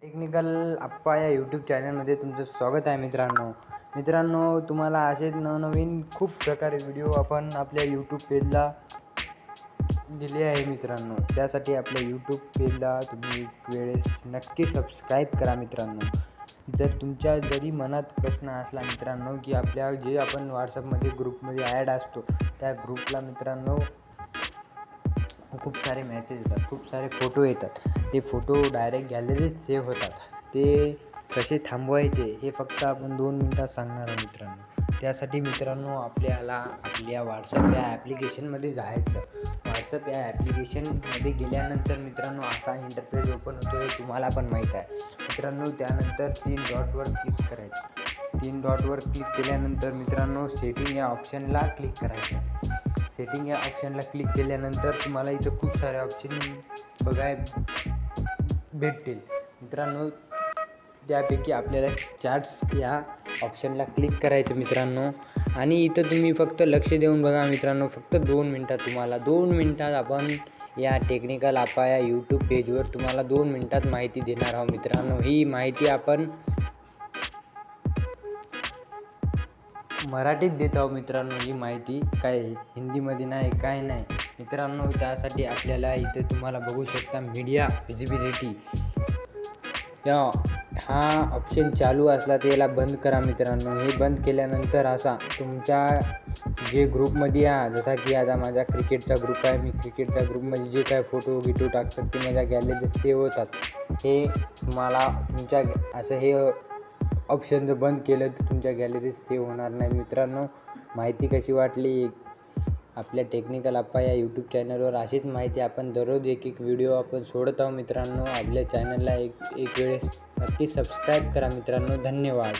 Technical आप्पा या YouTube चॅनलमध्ये तुमचं स्वागत आहे मित्रांनो. तुम्हाला असेच नवनवीन खूप प्रकारे व्हिडिओ आपण आपल्या यूट्यूब पेजला दिले आहे मित्रांनो. त्यासाठी आपल्या यूट्यूब पेजला तुम्ही एक वेळेस नक्की सबस्क्राईब करा मित्रांनो. जर तुमच्या जरी मनात प्रश्न असला मित्रांनो की आपल्या जे आपण व्हॉट्सअपमध्ये ग्रुपमध्ये ॲड असतो त्या ग्रुपला मित्रांनो खूप सारे मेसेज येतात, खूप सारे फोटो येतात. ते फोटो डायरेक्ट गॅलरीत सेव्ह होतात. ते कसे थांबवायचे हे फक्त आपण 2 मिनिटात सांगणार आहे मित्रांनो. त्यासाठी मित्रांनो आपल्याला आपल्या व्हॉट्सअप या ॲप्लिकेशनमध्ये जायचं. व्हॉट्सअप या ॲप्लिकेशनमध्ये गेल्यानंतर मित्रांनो असा इंटरफेस ओपन होतो हे तुम्हाला पण माहीत आहे मित्रांनो. त्यानंतर 3 डॉटवर क्लिक करायचं. 3 डॉटवर क्लिक केल्यानंतर मित्रांनो सेटिंग या ऑप्शनला क्लिक करायचं. सेटिंग या ऑप्शनला क्लिक केल्यानंतर तुम्हाला इथं खूप सारे ऑप्शन बघायला भेटतील मित्रांनो. त्यापैकी आपल्याला चॅट्स या ऑप्शनला क्लिक करायचं मित्रांनो. आणि इथं तुम्ही फक्त लक्ष देऊन बघा मित्रांनो. फक्त 2 मिनटात तुम्हाला 2 मिनटात आपण या टेक्निकल आप्पा या यूट्यूब पेजवर तुम्हाला 2 मिनटात माहिती देणार आहोत मित्रांनो. ही माहिती आपण मराठीत देत आहोत मित्रांनो. ही माहिती काय हिंदीमध्ये नाही, काय नाही मित्रांनो. त्यासाठी आपल्याला इथे तुम्हाला बघू शकता मीडिया व्हिजिबिलिटी हा ऑप्शन चालू असला तर याला बंद करा मित्रांनो. हे बंद केल्यानंतर असा तुमच्या जे ग्रुपमध्ये जसा की आता माझा क्रिकेटचा ग्रुप आहे. मी क्रिकेटच्या ग्रुपमध्ये जे काय फोटो गिटो टाकतात ते माझ्या गॅलरीत सेव्ह होतात. हे तुम्हाला तुमच्या असं हे ऑप्शन जर बंद केलं तर तुमच्या गॅलरीत सेव्ह होणार नाही मित्रांनो. माहिती कशी वाटली आपल्या टेक्निकल आप्पा या यूट्यूब चॅनलवर अशीच माहिती आपण दररोज एक व्हिडिओ आपण सोडत आहोत मित्रांनो. आपल्या चॅनलला एक वेळेस नक्की सबस्क्राईब करा मित्रांनो. धन्यवाद.